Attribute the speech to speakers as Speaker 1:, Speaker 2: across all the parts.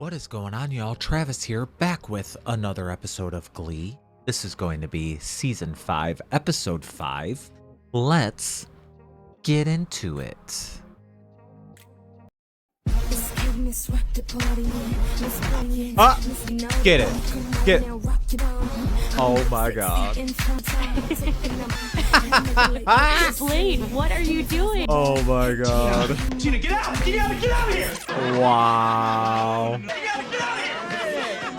Speaker 1: What is going on, y'all? Travis here, back with another episode of Glee. This is going to be Season 5, Episode 5. Let's get into it. Ah! Get it. Get it. Oh my god.
Speaker 2: Blade, what are you doing?
Speaker 1: Oh my god.
Speaker 3: Gina, get out! Get out! Get out of here!
Speaker 1: Wow.
Speaker 3: Get out! Get out of here!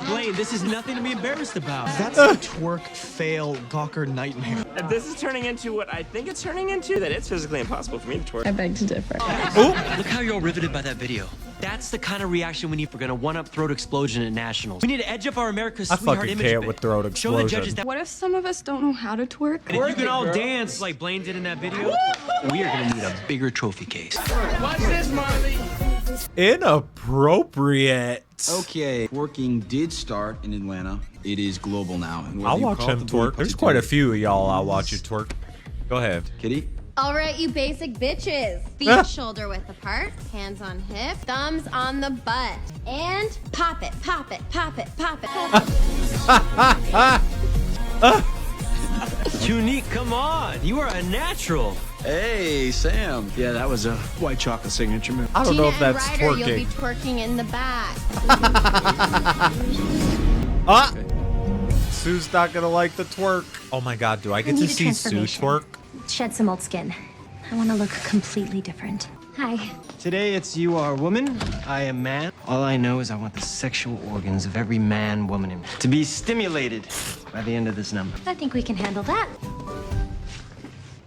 Speaker 4: Blade, this is nothing to be embarrassed about.
Speaker 3: That's a twerk fail Gawker nightmare.
Speaker 5: If this is turning into what I think it's turning into, then it's physically impossible for me to twerk.
Speaker 2: I beg to differ.
Speaker 4: Look how you're all riveted by that video. That's the kind of reaction we need if we're gonna one-up throat explosion at nationals. We need to edge up our America's
Speaker 1: I
Speaker 4: sweetheart
Speaker 1: fucking
Speaker 4: image.
Speaker 1: can't with throat
Speaker 4: Show the
Speaker 1: explosion.
Speaker 4: judges that.
Speaker 2: What if some of us don't know how to twerk?
Speaker 4: And if you can all dance like Blaine did in that video, we are gonna need a bigger trophy case.
Speaker 5: Watch this, Marley.
Speaker 1: Inappropriate.
Speaker 6: Okay, twerking did start in Atlanta. It is global now. And
Speaker 1: I'll watch him twerk. There's quite a few of y'all I'll watch you twerk. Go ahead.
Speaker 6: Kitty?
Speaker 7: All right, you basic bitches. Feet shoulder width apart, hands on hip, thumbs on the butt. And pop it, pop it, pop it, pop it.
Speaker 4: Unique, come on. You are a natural.
Speaker 6: Hey, Sam.
Speaker 5: Yeah, that was a white chocolate signature move.
Speaker 1: I don't know
Speaker 7: Gina
Speaker 1: if
Speaker 7: and
Speaker 1: that's
Speaker 7: Ryder, you'll be
Speaker 1: twerking.
Speaker 7: twerking in the back.
Speaker 1: Ah! Sue's not gonna like the twerk. Oh my god, do I get to
Speaker 8: need a
Speaker 1: see Sue
Speaker 8: transformation.
Speaker 1: twerk?
Speaker 8: Shed some old skin. I want to look completely different. Hi.
Speaker 4: Today it's you are woman, I am man. All I know is I want the sexual organs of every man, woman, and to be stimulated by the end of this number.
Speaker 8: I think we can handle that.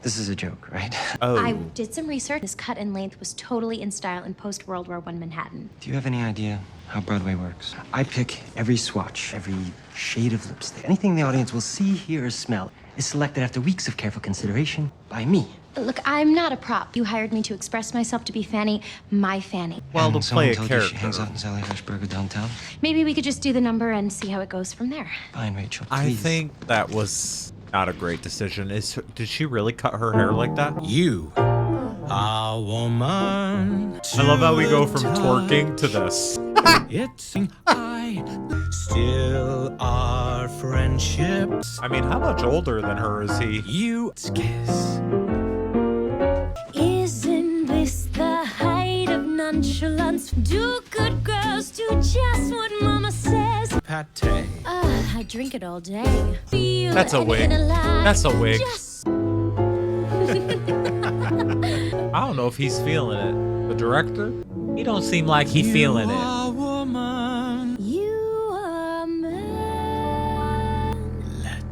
Speaker 4: This is a joke, right?
Speaker 1: Oh.
Speaker 8: I did some research. This cut and length was totally in style in post-World War I Manhattan.
Speaker 4: Do you have any idea how Broadway works? I pick every swatch, every shade of lipstick. Anything the audience will see, hear, or smell is selected after weeks of careful consideration by me.
Speaker 8: Look, I'm not a prop. You hired me to express myself, to be Fanny, my Fanny.
Speaker 1: Well, to
Speaker 4: And
Speaker 1: play a
Speaker 4: someone told you She hangs
Speaker 1: character.
Speaker 4: out in Sally Hirschberger downtown.
Speaker 8: Maybe we could just do the number and see how it goes from there.
Speaker 4: Fine, Rachel,
Speaker 1: I
Speaker 4: please.
Speaker 1: think that was not a great decision. Did she really cut her hair like that?
Speaker 9: You are woman.
Speaker 1: I love how we go from twerking to this.
Speaker 9: It's I still our friendships.
Speaker 1: I mean, how much older than her is he?
Speaker 9: You kiss.
Speaker 8: Isn't this the height of nonchalance? Do good girls do just what Mama says?
Speaker 9: Pate.
Speaker 8: I drink it all day. Feel
Speaker 1: That's a wig. That's a wig.
Speaker 8: Just...
Speaker 1: I don't know if he's feeling it. The director? He don't seem like he feeling it.
Speaker 9: Are woman.
Speaker 8: You are man.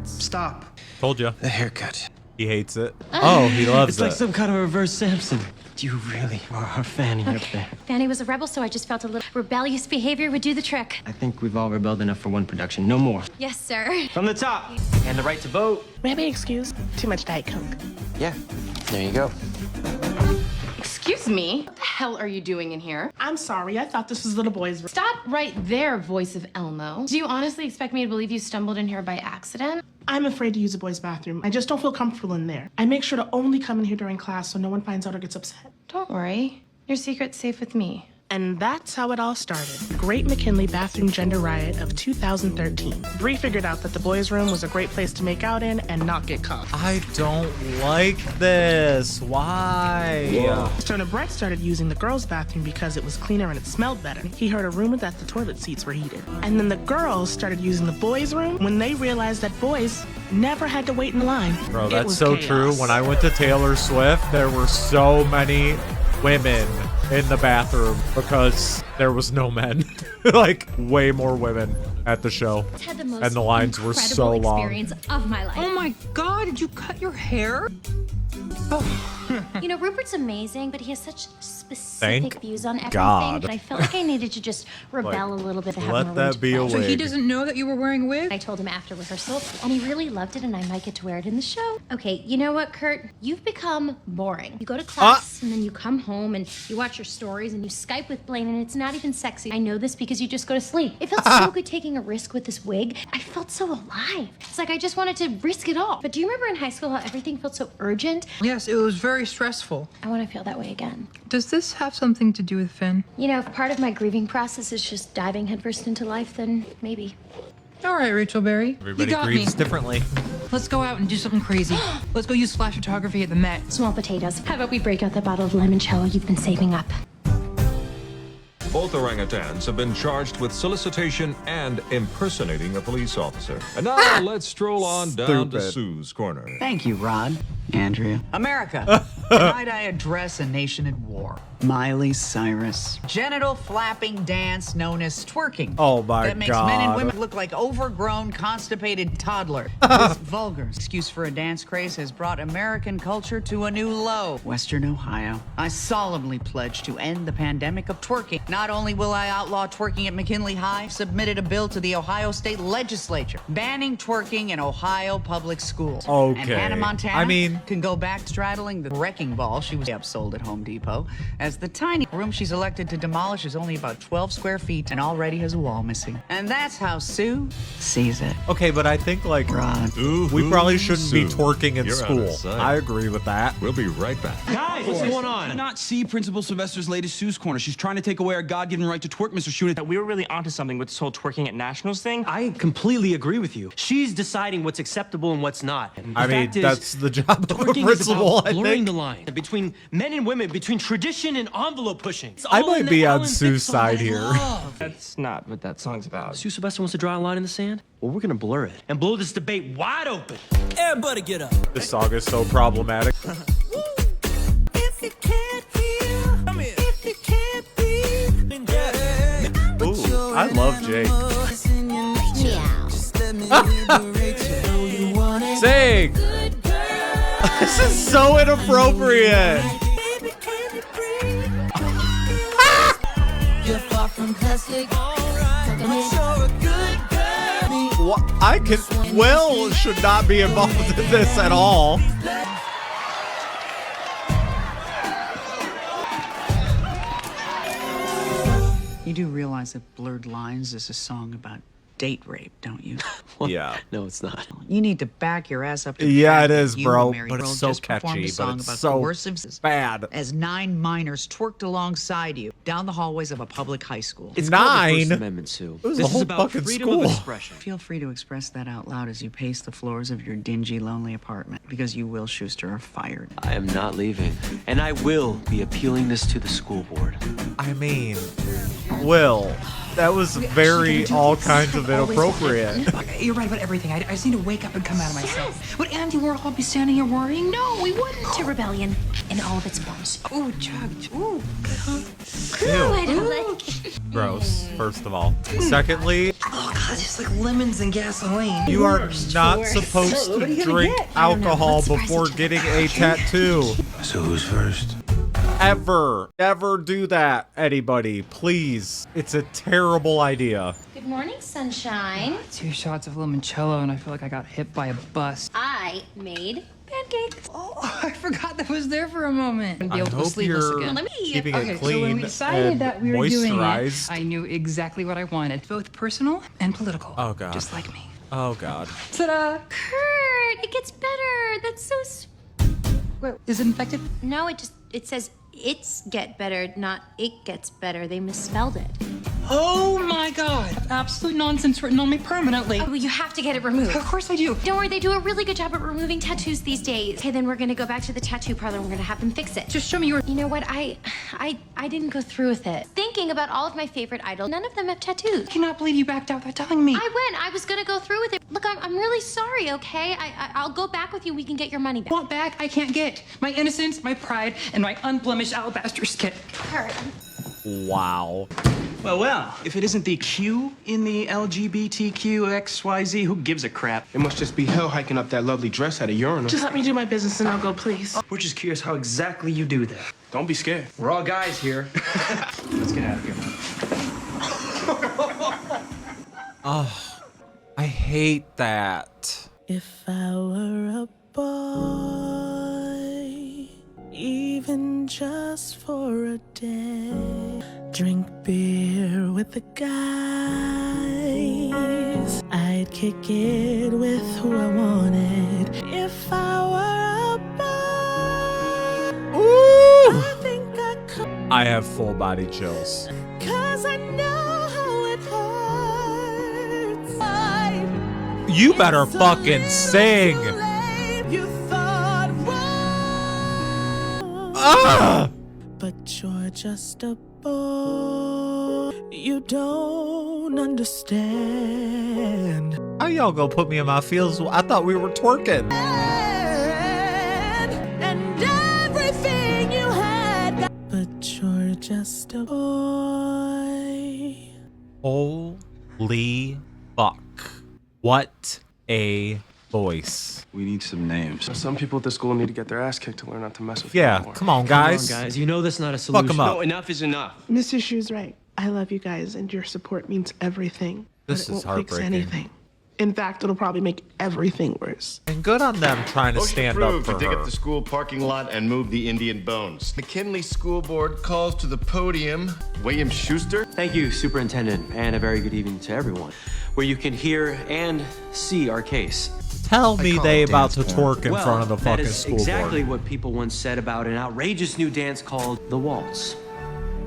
Speaker 4: Stop.
Speaker 1: Told you.
Speaker 4: The haircut.
Speaker 1: He hates it. Oh, he loves
Speaker 4: It's like
Speaker 1: it.
Speaker 4: some kind of reverse Samson. You really are our Fanny up there.
Speaker 8: Fanny was a rebel, so I just felt a little rebellious behavior would do the trick.
Speaker 4: I think we've all rebelled enough for one production. No more.
Speaker 7: Yes, sir.
Speaker 4: From the top. And the right to vote.
Speaker 10: May I be excused? Too much Diet Coke.
Speaker 4: Yeah. There you go.
Speaker 2: Excuse me. What the hell are you doing in here?
Speaker 10: I'm sorry, I thought this was little boy's room.
Speaker 2: Stop right there, voice of Elmo. Do you honestly expect me to believe you stumbled in here by accident?
Speaker 10: I'm afraid to use a boy's bathroom. I just don't feel comfortable in there. I make sure to only come in here during class so no one finds out or gets upset.
Speaker 2: Don't worry. Your secret's safe with me.
Speaker 10: And that's how it all started. Great McKinley Bathroom Gender Riot of 2013. Bree figured out that the boys' room was a great place to make out in and not get caught.
Speaker 1: I don't like this. Why?
Speaker 10: So Brett started using the girls' bathroom because it was cleaner and it smelled better. He heard a rumor that the toilet seats were heated. And then the girls started using the boys' room when they realized that boys never had to wait in line.
Speaker 1: Bro,
Speaker 10: It
Speaker 1: that's
Speaker 10: was
Speaker 1: so
Speaker 10: chaos.
Speaker 1: true. When I went to Taylor Swift, there were so many women in the bathroom because there was no men. Like, way more women at the show.
Speaker 8: Had the most
Speaker 1: And the lines were so
Speaker 8: incredible
Speaker 1: long.
Speaker 8: experience of my life.
Speaker 2: Oh my god, did you cut your hair?
Speaker 8: You know, Rupert's amazing, but he has such specific
Speaker 1: Thank
Speaker 8: views on everything.
Speaker 1: God.
Speaker 8: But I felt like I needed to just rebel a little bit to have
Speaker 1: Let
Speaker 8: more room
Speaker 1: that
Speaker 8: to
Speaker 1: be a
Speaker 8: play.
Speaker 1: wig.
Speaker 2: He doesn't know that you were wearing a wig?
Speaker 8: I told him after rehearsal, and he really loved it, and I might get to wear it in the show. Okay, you know what, Kurt? You've become boring. You go to class, and then you come home, and you watch your stories, and you Skype with Blaine, and it's not even sexy. I know this because you just go to sleep. It felt so good taking a risk with this wig. I felt so alive. It's like I just wanted to risk it all. But do you remember in high school how everything felt so urgent?
Speaker 11: Yes, it was very very stressful.
Speaker 8: I want to feel that way again.
Speaker 11: Does this have something to do with Finn?
Speaker 8: You know, if part of my grieving process is just diving headfirst into life, then maybe.
Speaker 11: All right, Rachel Berry.
Speaker 1: Everybody
Speaker 11: you got
Speaker 1: grieves
Speaker 11: me.
Speaker 1: differently.
Speaker 11: Let's go out and do something crazy. Let's go use flash photography at the Met.
Speaker 8: Small potatoes. How about we break out that bottle of limoncello you've been saving up?
Speaker 12: Both orangutans have been charged with solicitation and impersonating a police officer. And now let's stroll on down to
Speaker 1: Stupid.
Speaker 12: Sue's corner.
Speaker 13: Thank you, Rod. Andrea. America. Tonight I address a nation at war. Miley Cyrus. Genital flapping dance known as twerking.
Speaker 1: Oh my
Speaker 13: That makes men and
Speaker 1: God.
Speaker 13: women look like overgrown, constipated toddlers. This vulgar excuse for a dance craze has brought American culture to a new low. Western Ohio. I solemnly pledge to end the pandemic of twerking. Not only will I outlaw twerking at McKinley High, I've submitted a bill to the Ohio State Legislature banning twerking in Ohio public schools.
Speaker 1: Okay.
Speaker 13: And Hannah Montana
Speaker 1: I mean,
Speaker 13: can go back straddling the wrecking ball she was upsold at Home Depot, as the tiny room she's elected to demolish is only about 12 square feet and already has a wall missing. And that's how Sue sees it.
Speaker 1: okay, but I think like
Speaker 13: Rod.
Speaker 1: we probably shouldn't be
Speaker 12: Sue.
Speaker 1: twerking in
Speaker 12: You're out
Speaker 1: school.
Speaker 12: of sight.
Speaker 1: I agree with that.
Speaker 12: We'll be right back.
Speaker 3: Guys, what's going on?
Speaker 6: Do you not see Principal Sylvester's latest Sue's Corner? She's trying to take away our God-given right to twerk, Mr. Shooter.
Speaker 5: We were really onto something with this whole twerking at nationals thing.
Speaker 14: I completely agree with you. She's deciding what's acceptable and what's not. And the
Speaker 1: I mean,
Speaker 14: fact is,
Speaker 1: that's the job of a
Speaker 14: twerking is
Speaker 1: principal,
Speaker 14: about
Speaker 1: I
Speaker 14: blurring
Speaker 1: think.
Speaker 14: the line between men and women, between tradition and envelope pushing. It's
Speaker 1: I
Speaker 14: all
Speaker 1: might
Speaker 14: in the
Speaker 1: be on
Speaker 14: Alan
Speaker 1: Sue's
Speaker 14: Thicke song
Speaker 1: side
Speaker 14: I
Speaker 1: here.
Speaker 14: love.
Speaker 5: That's not what that song's about.
Speaker 14: Sue Sylvester wants to draw a line in the sand? Well, we're gonna blur it and blow this debate wide open. Everybody get up.
Speaker 1: This song is so problematic.
Speaker 9: If you can't hear, if you can't breathe, then
Speaker 1: Ooh, I love Jake. Sing! This is so inappropriate.
Speaker 9: you're far from plastic. But you're a good girl.
Speaker 1: I can. Will should not be involved in this at all.
Speaker 13: You do realize that Blurred Lines is a song about date rape, don't you?
Speaker 1: Yeah.
Speaker 14: No, it's not.
Speaker 13: You need to back your ass up to the
Speaker 1: Yeah,
Speaker 13: fact
Speaker 1: it
Speaker 13: that
Speaker 1: is,
Speaker 13: you,
Speaker 1: bro,
Speaker 13: a married
Speaker 1: but it's
Speaker 13: girl,
Speaker 1: so
Speaker 13: just performed
Speaker 1: catchy,
Speaker 13: a song
Speaker 1: but it's
Speaker 13: about
Speaker 1: so
Speaker 13: coercive
Speaker 1: bad.
Speaker 13: as 9 minors twerked alongside you down the hallways of a public high school.
Speaker 14: It's called the
Speaker 1: 9?
Speaker 14: First Amendment, Sue.
Speaker 1: It was
Speaker 14: This
Speaker 1: the whole
Speaker 14: is about
Speaker 1: fucking
Speaker 14: freedom
Speaker 1: school.
Speaker 14: of expression.
Speaker 13: Feel free to express that out loud as you pace the floors of your dingy, lonely apartment, because you, Will Schuster, are fired.
Speaker 14: I am not leaving, and I will be appealing this to the school board.
Speaker 1: I mean, Will, that was very all kinds of inappropriate.
Speaker 11: You're right about everything. I just need to wake up and come out of myself. Would Andy Warhol be standing here worrying? No, we wouldn't.
Speaker 8: To rebellion in all of its forms.
Speaker 11: Ooh, chugged. Ooh,
Speaker 8: Ooh, I don't like it.
Speaker 1: Gross, first of all. Secondly,
Speaker 11: oh God, it's like lemons and gasoline.
Speaker 1: you are not supposed
Speaker 11: What are
Speaker 1: to
Speaker 11: you gonna
Speaker 1: drink
Speaker 11: get? I don't know.
Speaker 1: alcohol
Speaker 11: Let's spice
Speaker 1: before
Speaker 11: it up.
Speaker 1: getting a tattoo.
Speaker 12: So who's first?
Speaker 1: Ever. Never do that, anybody. Please. It's a terrible idea.
Speaker 8: Good morning, sunshine.
Speaker 11: 2 shots of limoncello and I feel like I got hit by a bus.
Speaker 8: I made pancakes.
Speaker 11: Oh, I forgot that was there for a moment. And be
Speaker 1: I
Speaker 11: able to go
Speaker 1: hope
Speaker 11: sleepless
Speaker 1: you're
Speaker 11: again.
Speaker 1: keeping
Speaker 11: Okay,
Speaker 1: it
Speaker 11: so when
Speaker 1: clean
Speaker 11: we decided
Speaker 1: and
Speaker 11: that we were doing it,
Speaker 1: moisturized.
Speaker 11: I knew exactly what I wanted, both personal and political.
Speaker 1: Oh, God.
Speaker 11: Just like me.
Speaker 1: Oh, God.
Speaker 11: Ta-da!
Speaker 8: Kurt, it gets better. That's so
Speaker 11: Wait, is it infected?
Speaker 8: No, it says it's get better, not it gets better. They misspelled it.
Speaker 11: Oh my God! Absolute nonsense written on me permanently.
Speaker 8: Oh, you have to get it removed.
Speaker 11: Of course I do.
Speaker 8: Don't worry, they do a really good job at removing tattoos these days. Okay, then we're gonna go back to the tattoo parlor and we're gonna have them fix it.
Speaker 11: Just show me your.
Speaker 8: You know what? I didn't go through with it. Thinking about all of my favorite idols, none of them have tattoos.
Speaker 11: I cannot believe you backed out without telling me.
Speaker 8: I was gonna go through with it. Look, I'm really sorry, okay? I'll go back with you. We can get your money back.
Speaker 11: Want back? I can't get my innocence, my pride, and my unblemished alabaster skin.
Speaker 8: Kurt.
Speaker 1: Wow.
Speaker 3: Well, if it isn't the Q in the LGBTQXYZ, who gives a crap?
Speaker 15: It must just be hell hiking up that lovely dress at a urinal.
Speaker 10: Just let me do my business and I'll go, please.
Speaker 15: We're just curious how exactly you do that. Don't be scared.
Speaker 3: We're all guys here. Let's get out of here, man.
Speaker 1: Oh, I hate that.
Speaker 9: If I were a boy, even just for a day, drink beer with the guys, I'd kick it with who I wanted. If I were a boy,
Speaker 1: I have full body chills.
Speaker 9: 'Cause I know how it hurts.
Speaker 1: You better fucking sing.
Speaker 9: You thought but you're just a boy. You don't understand.
Speaker 1: How y'all gonna put me in my feels? I thought we were twerking.
Speaker 9: And everything you had, but you're just a boy.
Speaker 1: Holy fuck. What a voice.
Speaker 6: We need some names.
Speaker 15: Some people at the school need to get their ass kicked to learn not to mess with you
Speaker 1: Yeah,
Speaker 15: anymore.
Speaker 1: come on, guys.
Speaker 14: Come on, guys. You know that's not a solution.
Speaker 1: Fuck 'em up.
Speaker 14: No, enough is enough.
Speaker 10: Mrs. Shu's right. I love you guys, and your support means everything.
Speaker 1: This
Speaker 10: but it
Speaker 1: is
Speaker 10: won't fix
Speaker 1: heartbreaking.
Speaker 10: anything. In fact, it'll probably make everything worse.
Speaker 1: And good on them trying to stand up for
Speaker 16: to dig
Speaker 1: her.
Speaker 16: up the school parking lot and move the Indian bones. McKinley School Board calls to the podium William Schuster.
Speaker 14: Thank you, Superintendent, and a very good evening to everyone, where you can hear and see our case.
Speaker 1: Tell me they about to twerk in front of the
Speaker 14: that
Speaker 1: fucking
Speaker 14: is
Speaker 1: school
Speaker 14: exactly
Speaker 1: board.
Speaker 14: what people once said about an outrageous new dance called the waltz.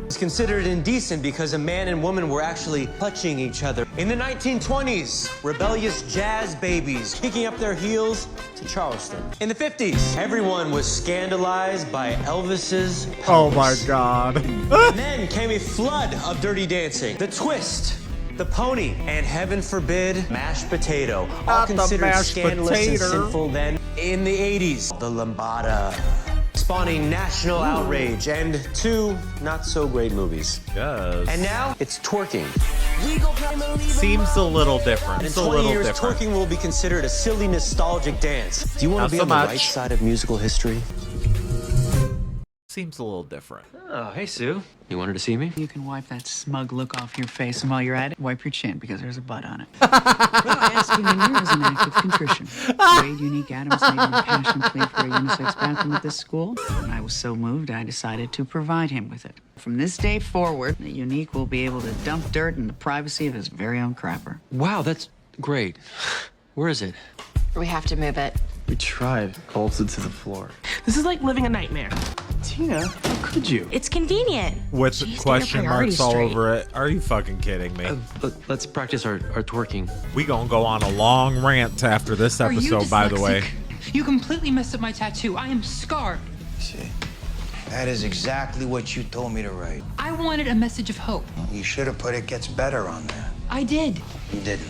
Speaker 14: It's considered indecent because a man and woman were actually touching each other. In the 1920s, rebellious jazz babies kicking up their heels to Charleston. In the 50s, everyone was scandalized by Elvis's pelvis.
Speaker 1: Oh my God.
Speaker 14: And then came a flood of dirty dancing. The twist, the pony, and heaven forbid, mashed potato. All
Speaker 1: Not the
Speaker 14: considered
Speaker 1: mashed
Speaker 14: scandalous
Speaker 1: potato.
Speaker 14: and sinful then. In the 80s, the lambada, spawning national outrage and 2 not-so-great movies.
Speaker 1: Yes.
Speaker 14: And now, it's twerking.
Speaker 1: Seems a little different.
Speaker 14: In
Speaker 1: It's a
Speaker 14: 20
Speaker 1: little
Speaker 14: years,
Speaker 1: different.
Speaker 14: twerking will be considered a silly, nostalgic dance. Do you want
Speaker 1: Not
Speaker 14: to be
Speaker 1: so
Speaker 14: on the
Speaker 1: much.
Speaker 14: right side of musical history?
Speaker 1: Seems a little different.
Speaker 14: Oh, hey, Sue. You wanted to see me?
Speaker 13: You can wipe that smug look off your face, and while you're at it, wipe your chin because there's a butt on it. What I ask you in here is an act of contrition. Wade Unique Adams made an impassioned plea for a unisex bathroom at this school, and I was so moved I decided to provide him with it. From this day forward, the Unique will be able to dump dirt in the privacy of his very own crapper.
Speaker 14: Wow, that's great. Where is it?
Speaker 2: We have to move it.
Speaker 15: We tried. Bolted to the floor.
Speaker 10: This is like living a nightmare.
Speaker 15: Tina, how could you?
Speaker 8: It's convenient.
Speaker 1: With
Speaker 8: Jeez, get your
Speaker 1: question marks
Speaker 8: priorities
Speaker 1: all
Speaker 8: straight.
Speaker 1: over it. Are you fucking kidding me?
Speaker 14: Let's practice our twerking.
Speaker 1: We gonna go on a long rant after this
Speaker 11: Are you
Speaker 1: episode, by the way.
Speaker 11: dyslexic? You completely messed up my tattoo. I am scarred.
Speaker 17: See, that is exactly what you told me to write.
Speaker 11: I wanted a message of hope.
Speaker 17: You should have put "it gets better" on there.
Speaker 11: I did.
Speaker 17: You didn't.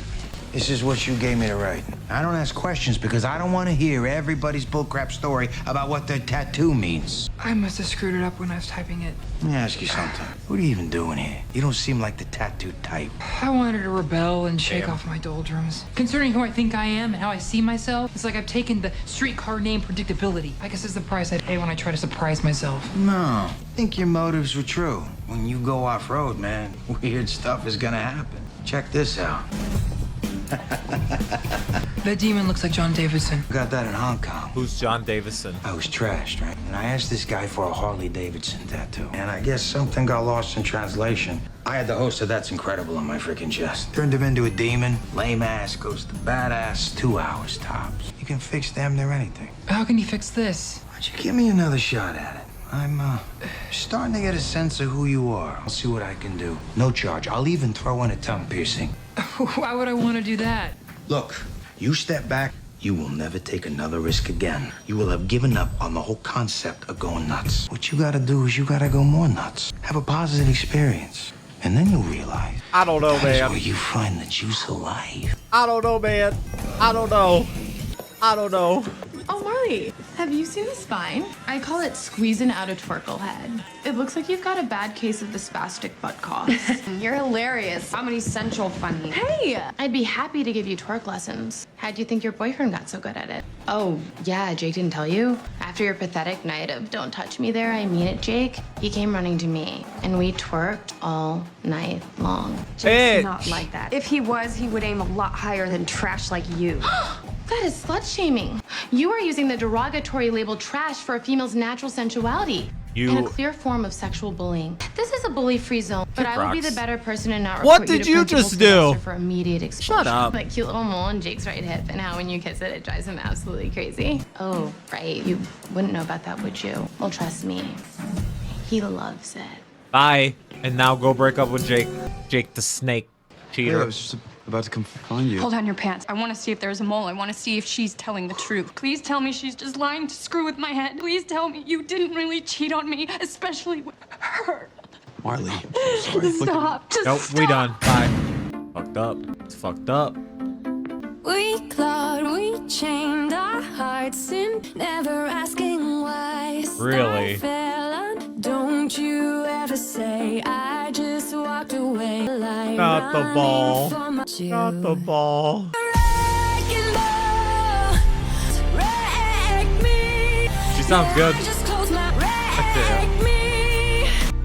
Speaker 17: This is what you gave me to write. I don't ask questions because I don't want to hear everybody's bullcrap story about what their tattoo means.
Speaker 11: I must have screwed it up when I was typing it.
Speaker 17: Let me ask you something. What are you even doing here? You don't seem like the tattoo type.
Speaker 11: I wanted to rebel and shake off my doldrums. Concerning who I think I am and how I see myself, it's like I've taken the streetcar name predictability. I guess it's the price I pay when I try to surprise myself.
Speaker 17: No, I think your motives were true. When you go off-road, man, weird stuff is gonna happen. Check this out.
Speaker 11: That demon looks like John Davidson.
Speaker 17: Got that in Hong Kong.
Speaker 1: Who's John Davidson?
Speaker 17: I was trashed, right? And I asked this guy for a Harley Davidson tattoo. And I guess something got lost in translation. I had the host of That's Incredible on my freaking chest. Turned him into a demon. Lame ass goes to badass. 2 hours tops. You can fix damn near anything.
Speaker 11: How can you fix this?
Speaker 17: Why don't you give me another shot at it? I'm starting to get a sense of who you are. I'll see what I can do. No charge. I'll even throw in a tongue piercing.
Speaker 11: Why would I want to do that?
Speaker 17: Look, you step back, you will never take another risk again. You will have given up on the whole concept of going nuts. What you gotta do is you gotta go more nuts. Have a positive experience. And then you'll realize.
Speaker 1: I don't know,
Speaker 17: that
Speaker 1: man.
Speaker 17: is where you find the juice of life.
Speaker 1: I don't know, man. I don't know. I don't know.
Speaker 2: Oh, Marley, have you seen the spine? I call it squeezing out a twerkle head. It looks like you've got a bad case of the spastic butt cough.
Speaker 7: You're hilarious. Comedy Central funny.
Speaker 2: Hey, I'd be happy to give you twerk lessons. How'd you think your boyfriend got so good at it? Oh, yeah, Jake didn't tell you? After your pathetic night of "don't touch me there, I mean it, Jake," he came running to me, and we twerked all night long.
Speaker 7: Jake's not like that. If he was, he would aim a lot higher than trash like you.
Speaker 2: That is slut-shaming. You are using the derogatory label trash for a female's natural sensuality.
Speaker 1: You-
Speaker 2: In a clear form of sexual bullying. This is a bully-free zone, but I will be
Speaker 1: rocks.
Speaker 2: the better person and not
Speaker 1: What
Speaker 2: report you
Speaker 1: did
Speaker 2: to
Speaker 1: you
Speaker 2: Principal
Speaker 1: just do?
Speaker 2: Sylvester for immediate expulsion.
Speaker 1: Shut up.
Speaker 2: That cute little mole on Jake's right hip, and how when you kiss it, it drives him absolutely crazy. Oh, right. You wouldn't know about that, would you? Well, trust me. He loves it.
Speaker 1: Bye. And now go break up with Jake. Jake the snake cheater.
Speaker 15: Yeah, I was just about to come find you.
Speaker 18: Hold on your pants. I want to see if there's a mole. I want to see if she's telling the truth. Please tell me she's just lying to screw with my head. Please tell me you didn't really cheat on me, especially with her.
Speaker 15: Marley, I'm sorry.
Speaker 18: Stop. Just
Speaker 1: Nope,
Speaker 18: stop.
Speaker 1: we done. Bye. Fucked up. It's fucked up.
Speaker 19: We clawed, we chained our hearts in, never asking why.
Speaker 1: Really?
Speaker 19: Fell on. Don't you ever say I just walked away. Like
Speaker 1: Not the ball. Not the ball. She sounds good.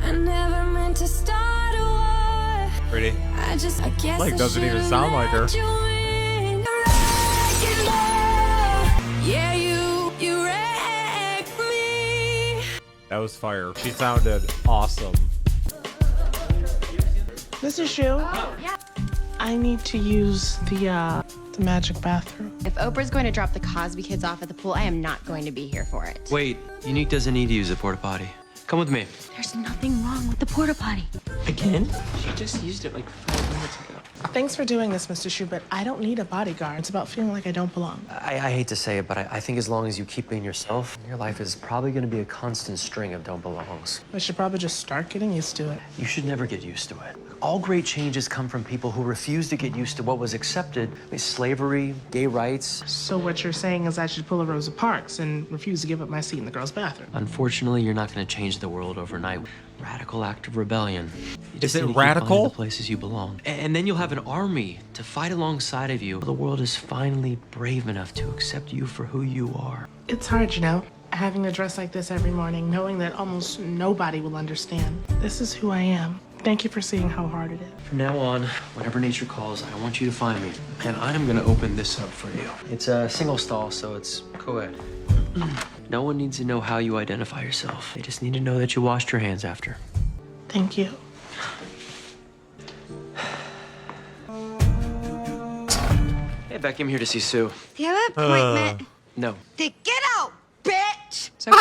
Speaker 19: I never meant to start a war.
Speaker 1: Pretty.
Speaker 19: I guess
Speaker 1: Like, doesn't even sound like her.
Speaker 19: Yeah, you wrecked me.
Speaker 1: That was fire. She sounded awesome.
Speaker 10: Mr. Shu, I need to use the magic bathroom.
Speaker 7: If Oprah's going to drop the Cosby kids off at the pool, I am not going to be here for it.
Speaker 14: Wait, Unique doesn't need to use the porta potty. Come with me.
Speaker 8: There's nothing wrong with the porta potty.
Speaker 15: Again? She just used it like 5 minutes ago.
Speaker 10: Thanks for doing this, Mr. Shu, but I don't need a bodyguard. It's about feeling like I don't belong.
Speaker 14: I hate to say it, but I think as long as you keep being yourself, your life is probably going to be a constant string of don't belongs.
Speaker 10: I should probably just start getting used to it.
Speaker 14: You should never get used to it. All great changes come from people who refuse to get used to what was accepted. I mean, slavery, gay rights.
Speaker 10: So what you're saying is I should pull a Rosa Parks and refuse to give up my seat in the girls' bathroom.
Speaker 14: Unfortunately, you're not going to change the world overnight. Radical act of rebellion. You just
Speaker 1: Is it
Speaker 14: need to keep
Speaker 1: radical?
Speaker 14: finding the places you belong. And then you'll have an army to fight alongside of you. The world is finally brave enough to accept you for who you are.
Speaker 10: It's hard, you know, having to dress like this every morning, knowing that almost nobody will understand. This is who I am. Thank you for seeing how hard it is.
Speaker 14: From now on, whenever nature calls, I want you to find me. And I'm gonna open this up for you. It's a single stall, so it's co-ed. No one needs to know how you identify yourself. They just need to know that you washed your hands after.
Speaker 10: Thank you.
Speaker 14: Hey, Becky, I'm here to see Sue.
Speaker 7: Do you have an appointment?
Speaker 14: No.
Speaker 7: Get out, bitch!
Speaker 13: It's okay.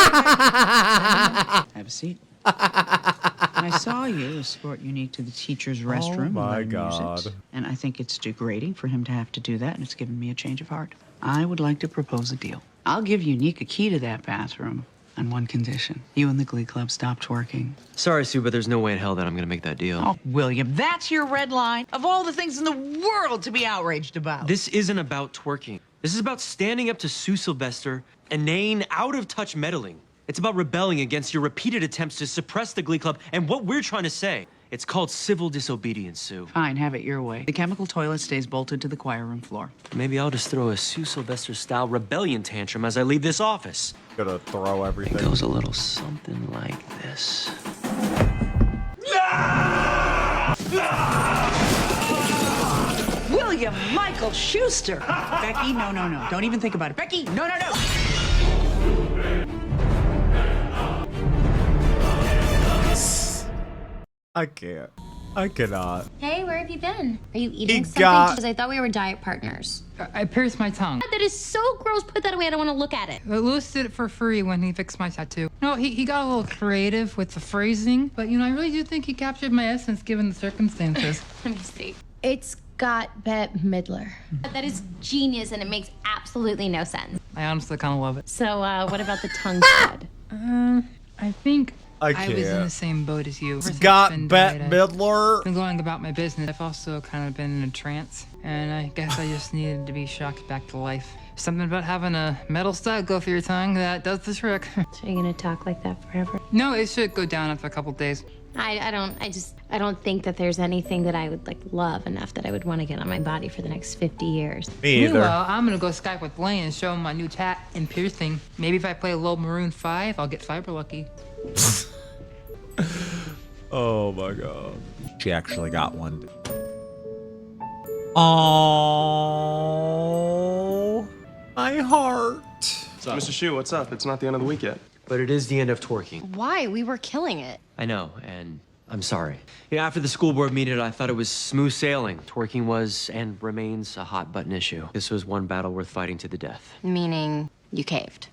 Speaker 13: Have a seat. I saw you escort Unique to the teacher's restroom. and
Speaker 1: my
Speaker 13: let him use
Speaker 1: God.
Speaker 13: it. And I think it's degrading for him to have to do that, and it's given me a change of heart. I would like to propose a deal. I'll give Unique a key to that bathroom on one condition. You and the Glee Club stop twerking.
Speaker 14: Sorry, Sue, but there's no way in hell that I'm gonna make that deal.
Speaker 13: Oh, William, that's your red line. Of all the things in the world to be outraged about.
Speaker 14: This isn't about twerking. This is about standing up to Sue Sylvester and inane, out-of-touch meddling. It's about rebelling against your repeated attempts to suppress the Glee Club and what we're trying to say. It's called civil disobedience, Sue.
Speaker 13: Fine, have it your way. The chemical toilet stays bolted to the choir room floor.
Speaker 14: Maybe I'll just throw a Sue Sylvester-style rebellion tantrum as I leave this office.
Speaker 1: Gonna throw everything.
Speaker 14: It goes a little something like this.
Speaker 13: William Michael Schuster! Becky, no, no, no. Don't even think about it. Becky, no, no, no!
Speaker 1: I can't. I cannot.
Speaker 8: Hey, where have you been? Are you eating
Speaker 1: He
Speaker 8: something?
Speaker 1: got-
Speaker 8: Because I thought we were diet partners.
Speaker 11: I pierced my tongue.
Speaker 8: That is so gross. Put that away. I don't want to look at it.
Speaker 11: Louis did it for free when he fixed my tattoo. No, he got a little creative with the phrasing, but I really do think he captured my essence given the circumstances.
Speaker 8: Let me see. It's got Bette Midler. That is genius, and it makes absolutely no sense.
Speaker 11: I honestly kind of love it.
Speaker 8: So, what about the tongue spread?
Speaker 11: I think
Speaker 1: I
Speaker 11: was in
Speaker 1: can't.
Speaker 11: the same boat as you. Ever since
Speaker 1: Got
Speaker 11: Ben
Speaker 1: Bette
Speaker 11: died,
Speaker 1: Midler.
Speaker 11: Been going about my business. I've also kind of been in a trance, and I guess I just needed to be shocked back to life. Something about having a metal stud go through your tongue that does the trick.
Speaker 8: So you're gonna talk like that forever?
Speaker 11: No, it should go down after a couple days.
Speaker 8: I don't think that there's anything that I would love enough that I would want to get on my body for the next 50 years.
Speaker 1: Me either.
Speaker 11: Meanwhile, I'm gonna go Skype with Blaine and show him my new tat and piercing. Maybe if I play a little Maroon 5, I'll get fiber lucky.
Speaker 1: Oh my god. She actually got one. Oh, my heart.
Speaker 15: Mr. Shu, what's up? It's not the end of the week yet.
Speaker 14: But it is the end of twerking.
Speaker 7: Why? We were killing it.
Speaker 14: I know, and I'm sorry. After the school board meeting, I thought it was smooth sailing. Twerking was and remains a hot button issue. This was one battle worth fighting to the death.
Speaker 7: Meaning you caved.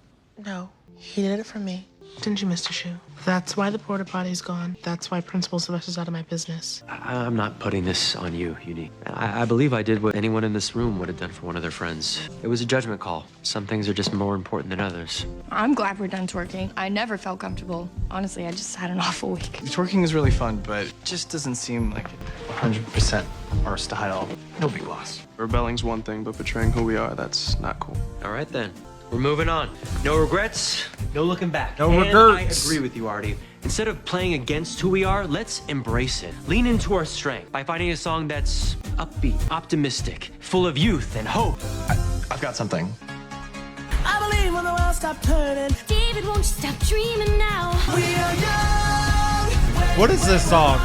Speaker 10: No. He did it for me. Didn't you, Mr. Shu? That's why the porta potty's gone. That's why Principal Sylvester's out of my business.
Speaker 14: I'm not putting this on you, Unique. I believe I did what anyone in this room would have done for one of their friends. It was a judgment call. Some things are just more important than others.
Speaker 18: I'm glad we're done twerking. I never felt comfortable. Honestly, I just had an awful week.
Speaker 15: Twerking is really fun, but it just doesn't seem like 100% our style. No big loss. Rebelling's one thing, but betraying who we are, that's not cool.
Speaker 14: All right, then. We're moving on. No regrets, no looking back.
Speaker 1: No
Speaker 14: and
Speaker 1: regrets.
Speaker 14: I agree with you, Artie. Instead of playing against who we are, let's embrace it. Lean into our strength by finding a song that's upbeat, optimistic, full of youth and hope.
Speaker 15: I've got something.
Speaker 9: I believe when the world stopped turning.
Speaker 19: David, won't you stop dreaming now?
Speaker 9: We are young.
Speaker 1: What is this song?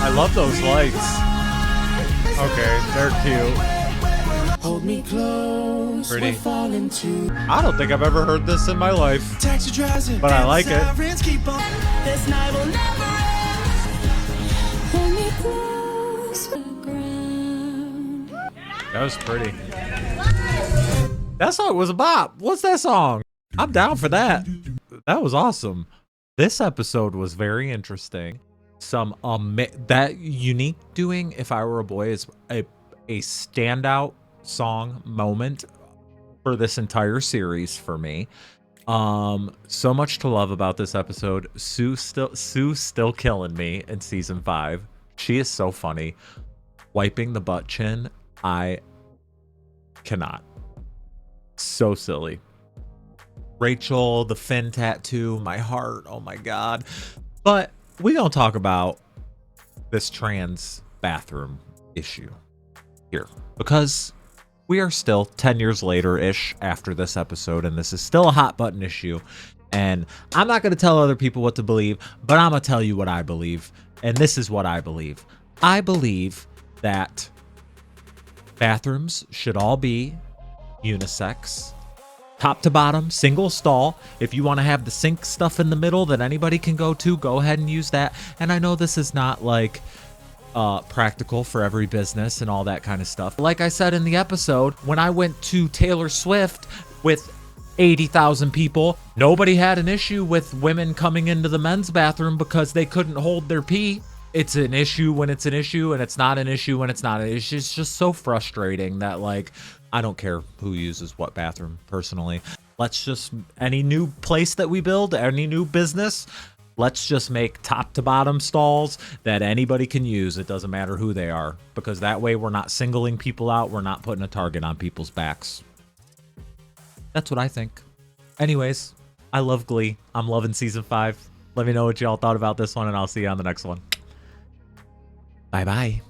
Speaker 1: I love those lights. Okay, they're cute.
Speaker 9: Hold me close.
Speaker 1: Pretty.
Speaker 9: We're falling to.
Speaker 1: I don't think I've ever heard this in my life,
Speaker 9: Taxi drives and
Speaker 1: but I like it.
Speaker 9: sirens keep on. This night will never end.
Speaker 19: Hold me close to the ground.
Speaker 1: That was pretty. That song was a bop. What's that song? I'm down for that. That was awesome. This episode was very interesting. Some that Unique doing If I Were a Boy is a standout song moment for this entire series for me. So much to love about this episode. Sue's still killing me in season 5. She is so funny. Wiping the butt chin, I cannot. So silly. Rachel, the fin tattoo, my heart, oh my god. But we don't talk about this trans bathroom issue here because we are still 10 years later-ish after this episode, and this is still a hot button issue. And I'm not going to tell other people what to believe, but I'm going to tell you what I believe. And this is what I believe. I believe that bathrooms should all be unisex, top to bottom, single stall. If you want to have the sink stuff in the middle that anybody can go to, go ahead and use that. And I know this is not like practical for every business and all that kind of stuff. Like I said in the episode, when I went to Taylor Swift with 80,000 people, nobody had an issue with women coming into the men's bathroom because they couldn't hold their pee. It's an issue when it's an issue, and it's not an issue when it's not an issue. It's just so frustrating that, like, I don't care who uses what bathroom personally. Let's just, any new place that we build, any new business, let's just make top to bottom stalls that anybody can use. It doesn't matter who they are, because that way we're not singling people out. We're not putting a target on people's backs. That's what I think. Anyways, I love Glee. I'm loving season 5. Let me know what y'all thought about this one, and I'll see you on the next one. Bye-bye.